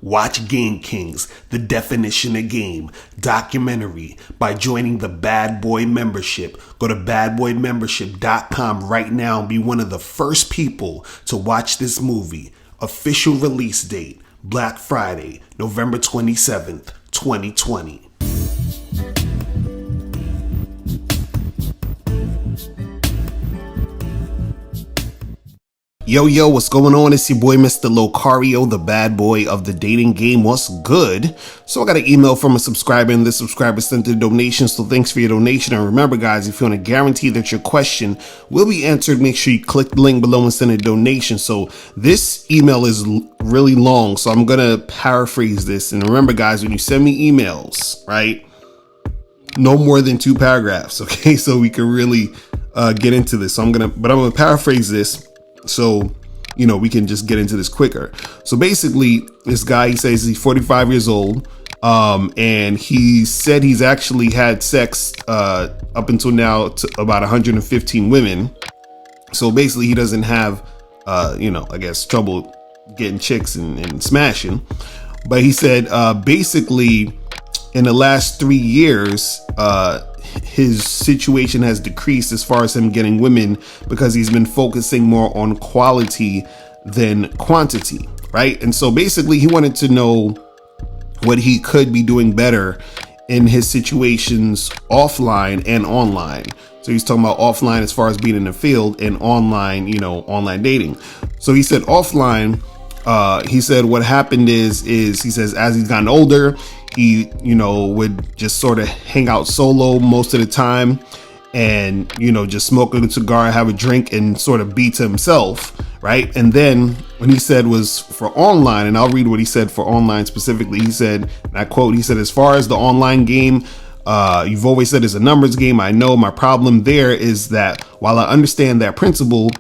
Watch Game Kings, The Definition of Game, documentary by joining the Bad Boy membership. Go to badboymembership.com right now and be one of the first people to watch this movie. Official release date, Black Friday, November 27th, 2020. Yo, what's going on? It's your boy, Mr. Locario, the bad boy of the dating game. What's good? So I got an email from a subscriber, and this subscriber sent a donation, so thanks for your donation. And remember, guys, if you want to guarantee that your question will be answered, make sure you click the link below and send a donation. So this email is really long, so I'm going to paraphrase this. And remember, guys, when you send me emails, right, no more than 2 paragraphs, okay? So we can really get into this. So I'm going to paraphrase this, so, we can just get into this quicker. So basically, this guy, he says he's 45 years old. And he said he's actually had sex up until now to about 115 women. So basically, he doesn't have, I guess, trouble getting chicks and smashing. But he said basically, in the last 3 years, his situation has decreased as far as him getting women because he's been focusing more on quality than quantity, right? And so basically he wanted to know what he could be doing better in his situations offline and online. So he's talking about offline as far as being in the field, and online, online dating. So he said offline, he said what happened is he says as he's gotten older, he, would just sort of hang out solo most of the time and, just smoke a cigar, have a drink, and sort of be to himself, right? And then when he said was for online, and I'll read what he said for online specifically, he said, and I quote, he said, as far as the online game, you've always said it's a numbers game. I know my problem there is that while I understand that principle,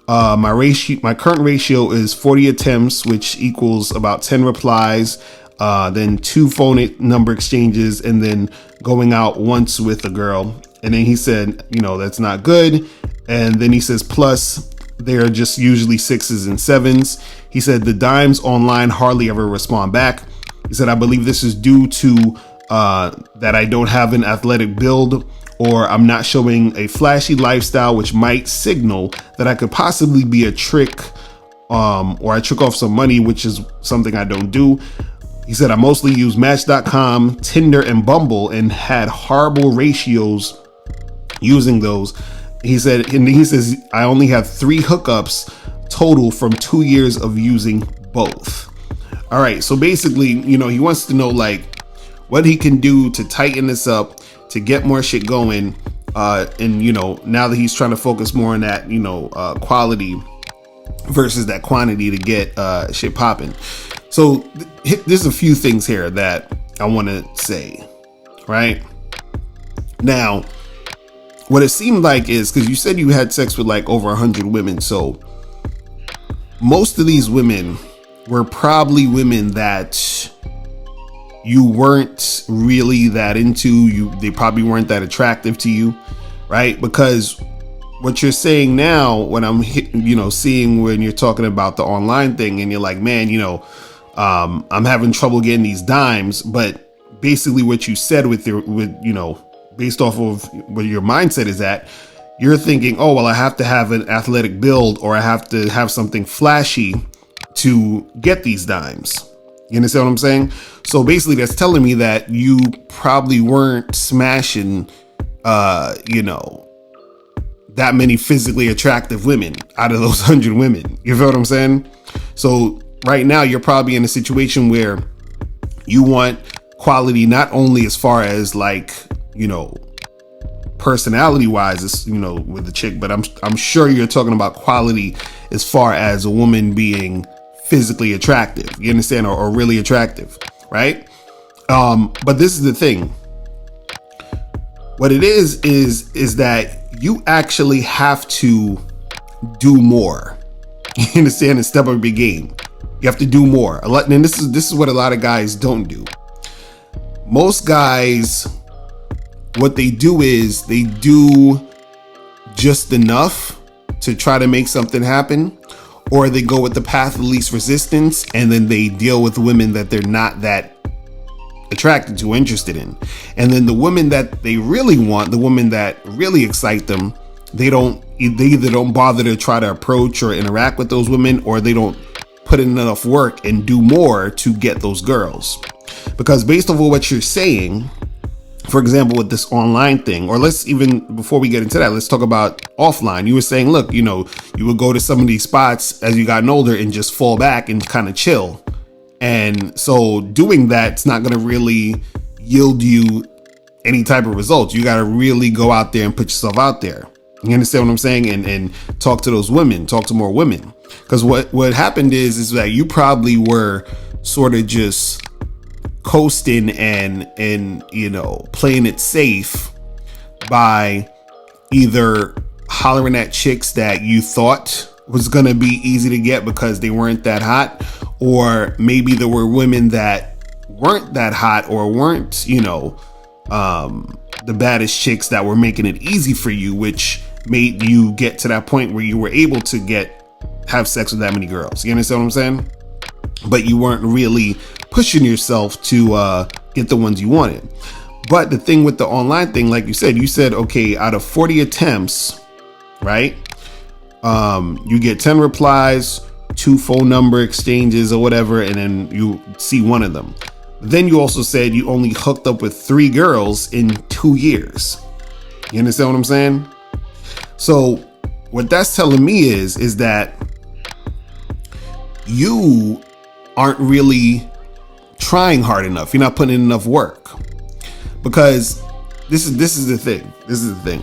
my current ratio is 40 attempts, which equals about 10 replies, then 2 phone number exchanges, and then going out once with a girl. And then he said, that's not good. And then he says, plus they're just usually 6s and 7s. He said the dimes online hardly ever respond back. He said, I believe this is due to that I don't have an athletic build, or I'm not showing a flashy lifestyle, which might signal that I could possibly be a trick, or I trick off some money, which is something I don't do. He said, I mostly use Match.com, Tinder, and Bumble, and had horrible ratios using those. He said, and he says, I only have 3 hookups total from 2 years of using both. All right. So basically, he wants to know what he can do to tighten this up, to get more shit going. And, now that he's trying to focus more on that, quality versus that quantity to get shit popping. So there's a few things here that I want to say, right? Now, what it seemed like is, because you said you had sex with over 100 women. So most of these women were probably women that you weren't really that into. They probably weren't that attractive to you, right? Because what you're saying now, when I'm, seeing when you're talking about the online thing, and you're like, man, I'm having trouble getting these dimes. But basically what you said based off of where your mindset is at, you're thinking, oh, well, I have to have an athletic build, or I have to have something flashy to get these dimes. You understand what I'm saying? So basically that's telling me that you probably weren't smashing, that many physically attractive women out of those 100 women. You feel what I'm saying? So right now you're probably in a situation where you want quality, not only as far as personality wise, with the chick, but I'm sure you're talking about quality as far as a woman being physically attractive. You understand? Or really attractive, right? But this is the thing. What it is that you actually have to do more. You understand? And step up your game. You have to do more. And this is what a lot of guys don't do. Most guys, what they do is they do just enough to try to make something happen, or they go with the path of least resistance and then they deal with women that they're not that attracted to, interested in. And then the women that they really want, the women that really excite them, they either don't bother to try to approach or interact with those women, or they don't put in enough work and do more to get those girls. Because based on what you're saying, for example, with this online thing, or let's even, before we get into that, let's talk about offline. You were saying, look, you would go to some of these spots as you gotten older and just fall back and kind of chill. And so doing that's not going to really yield you any type of results. You got to really go out there and put yourself out there. You understand what I'm saying? And talk to those women, talk to more women. Because what happened is that you probably were sort of just coasting and playing it safe by either hollering at chicks that you thought was going to be easy to get because they weren't that hot, or maybe there were women that weren't that hot or weren't the baddest chicks that were making it easy for you, which made you get to that point where you were able to have sex with that many girls. You understand what I'm saying? But you weren't really pushing yourself to get the ones you wanted. But the thing with the online thing, like you said, okay, out of 40 attempts, right? You get 10 replies, 2 phone number exchanges or whatever, and then you see one of them. Then you also said you only hooked up with 3 girls in 2 years. You understand what I'm saying? So what that's telling me is that you aren't really trying hard enough. You're not putting in enough work. Because this is the thing.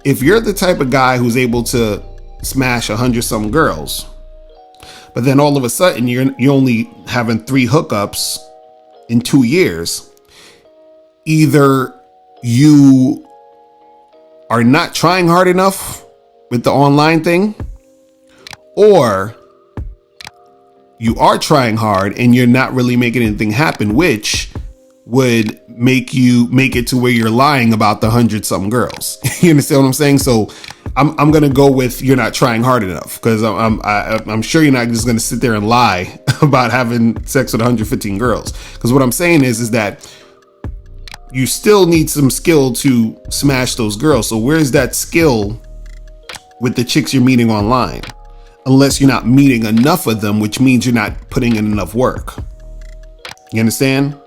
If you're the type of guy who's able to smash 100 some girls, but then all of a sudden you're only having 3 hookups in 2 years, either you are not trying hard enough with the online thing, or you are trying hard and you're not really making anything happen, which would make it to where you're lying about the 100 something girls. You understand what I'm saying? So I'm gonna go with you're not trying hard enough, because I'm sure you're not just gonna sit there and lie about having sex with 115 girls. Because what I'm saying is that you still need some skill to smash those girls. So where's that skill with the chicks you're meeting online? Unless you're not meeting enough of them, which means you're not putting in enough work. You understand?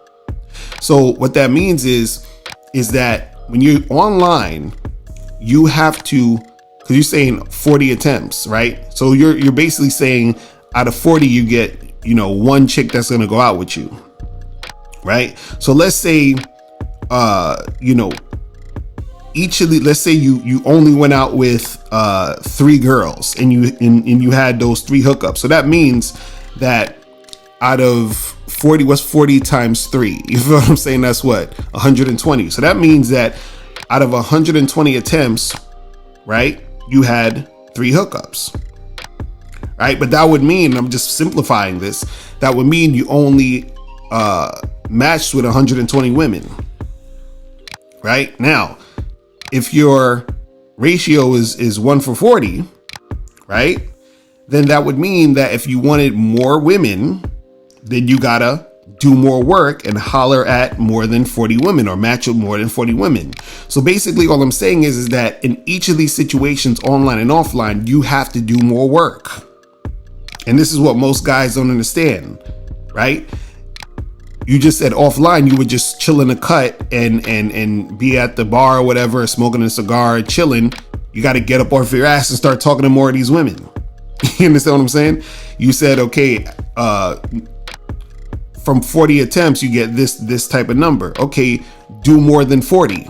So what that means is that when you're online, you have to, because you're saying 40 attempts, right? So you're basically saying out of 40, you get, 1 chick that's going to go out with you, right? So let's say, each of the, let's say you only went out with 3 girls and you had those 3 hookups. So that means that out of 40, what's 40 times 3? You feel what I'm saying? That's what? 120. So that means that out of 120 attempts, right, you had 3 hookups, right? But that would mean, I'm just simplifying this, that would mean you only matched with 120 women, right? Now, if your ratio is 1 for 40, right, then that would mean that if you wanted more women, then you gotta do more work and holler at more than 40 women or match with more than 40 women. So basically all I'm saying is that in each of these situations, online and offline, you have to do more work. And this is what most guys don't understand, right? You just said offline, you would just chill in a cut and be at the bar or whatever, smoking a cigar, chilling. You got to get up off your ass and start talking to more of these women. You understand what I'm saying? You said, okay, from 40 attempts, you get this type of number. Okay, do more than 40,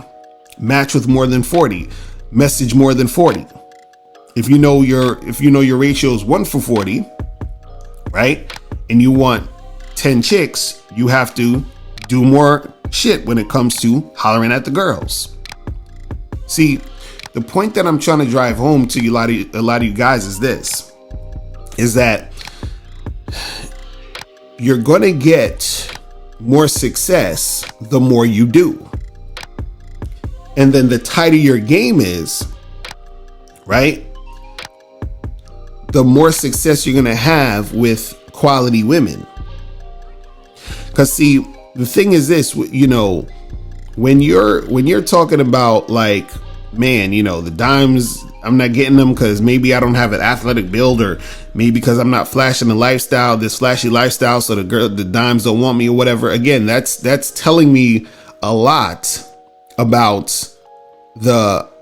match with more than 40, message more than 40. If you know your ratio is 1 for 40, right? And you want 10 chicks, you have to do more shit when it comes to hollering at the girls. See, the point that I'm trying to drive home to you, a lot of you guys, is this, is that you're going to get more success the more you do. And then the tighter your game is, right, the more success you're going to have with quality women. Because see, the thing is this, you know, when you're talking about like, man, you know, the dimes, I'm not getting them because maybe I don't have an athletic build, or maybe because I'm not flashing the lifestyle, this flashy lifestyle, so the dimes don't want me or whatever. Again, that's telling me a lot about the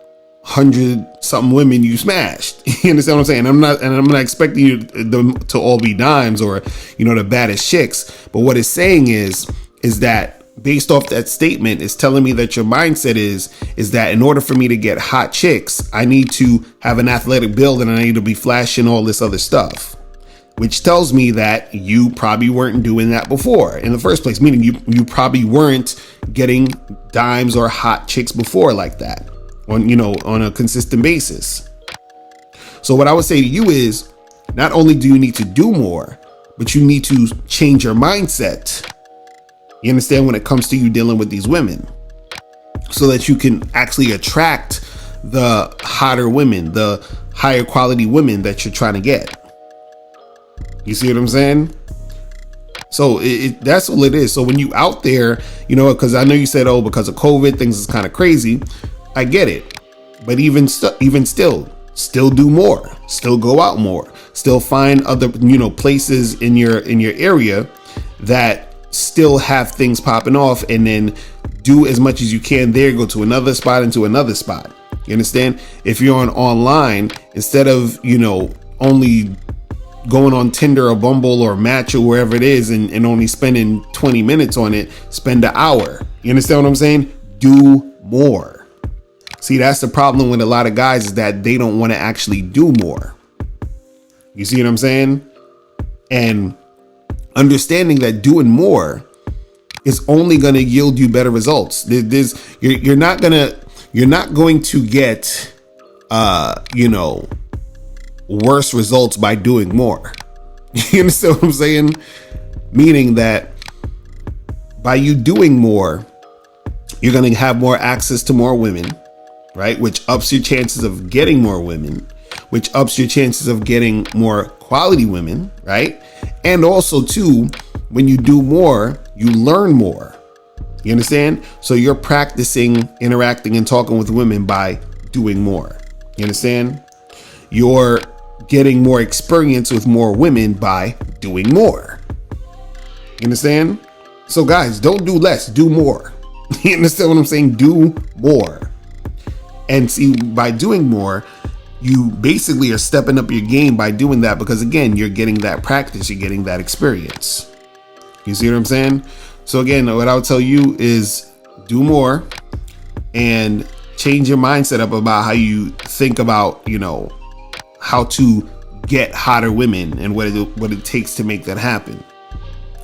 100-something women you smashed. You understand what I'm saying? I'm not expecting you them to all be dimes or, you know, the baddest chicks. But what it's saying is that based off that statement, it's telling me that your mindset is that in order for me to get hot chicks, I need to have an athletic build and I need to be flashing all this other stuff, which tells me that you probably weren't doing that before in the first place, meaning you probably weren't getting dimes or hot chicks before like that on a consistent basis. So what I would say to you is, not only do you need to do more, but you need to change your mindset. You understand, when it comes to you dealing with these women, so that you can actually attract the hotter women, the higher quality women that you're trying to get. You see what I'm saying? So that's all it is. So when you out there, you know, because I know you said, oh, because of COVID, things is kind of crazy. I get it. But even still do more, still go out more, still find other, you know, places in your area that still have things popping off, and then do as much as you can there, go to another spot and to another spot. You understand? If you're on online, instead of, you know, only going on Tinder or Bumble or Match or wherever it is and only spending 20 minutes on it, spend an hour. You understand what I'm saying? Do more. See, that's the problem with a lot of guys, is that they don't want to actually do more. You see what I'm saying? And understanding that doing more is only going to yield you better results. You're not going to get worse results by doing more. You understand what I'm saying? Meaning that by you doing more, you're going to have more access to more women, right? Which ups your chances of getting more women, which ups your chances of getting more quality women, right? And also too, when you do more, you learn more. You understand? So you're practicing interacting and talking with women by doing more. You understand? You're getting more experience with more women by doing more. You understand? So guys, don't do less, do more. You understand what I'm saying? Do more. And see, by doing more, you basically are stepping up your game by doing that, because again, you're getting that practice, you're getting that experience. You see what I'm saying? So again, what I would tell you is do more and change your mindset up about how you think about, you know, how to get hotter women and what it takes to make that happen.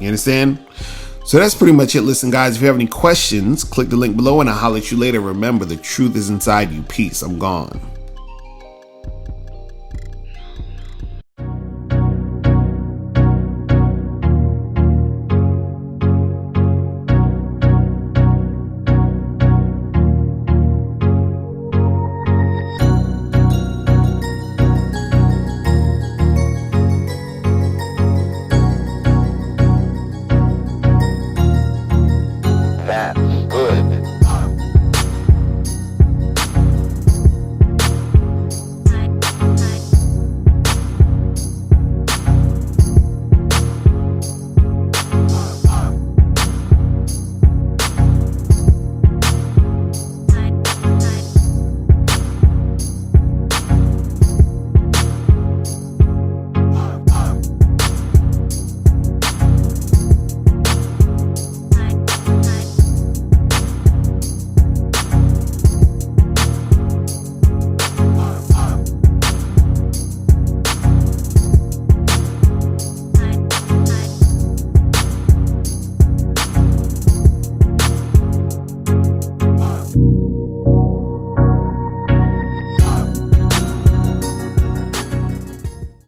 You understand? So that's pretty much it. Listen, guys, if you have any questions, click the link below and I'll holler at you later. Remember, the truth is inside you. Peace. I'm gone.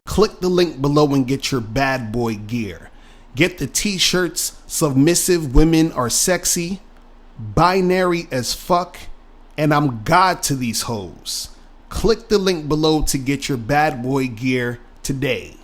Click the link below and get your bad boy gear. Get the t-shirts, Submissive Women Are Sexy, Binary as Fuck, and I'm God to These Hoes. Click the link below to get your bad boy gear today.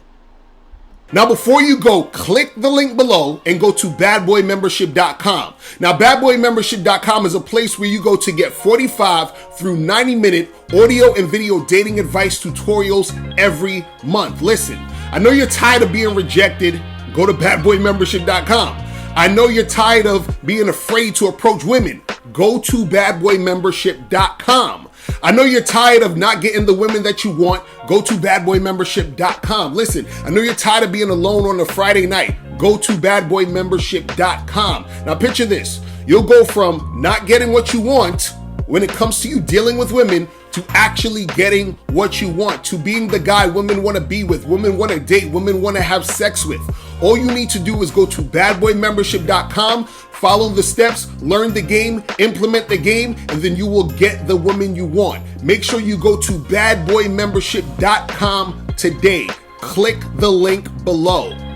Now, before you go, click the link below and go to badboymembership.com. Now, badboymembership.com is a place where you go to get 45 through 90-minute audio and video dating advice tutorials every month. Listen, I know you're tired of being rejected. Go to badboymembership.com. I know you're tired of being afraid to approach women. Go to badboymembership.com. I know you're tired of not getting the women that you want. Go to badboymembership.com. Listen, I know you're tired of being alone on a Friday night. Go to badboymembership.com. Now picture this. You'll go from not getting what you want when it comes to you dealing with women to actually getting what you want, to being the guy women want to be with, women want to date, women want to have sex with. All you need to do is go to badboymembership.com, follow the steps, learn the game, implement the game, and then you will get the woman you want. Make sure you go to badboymembership.com today. Click the link below.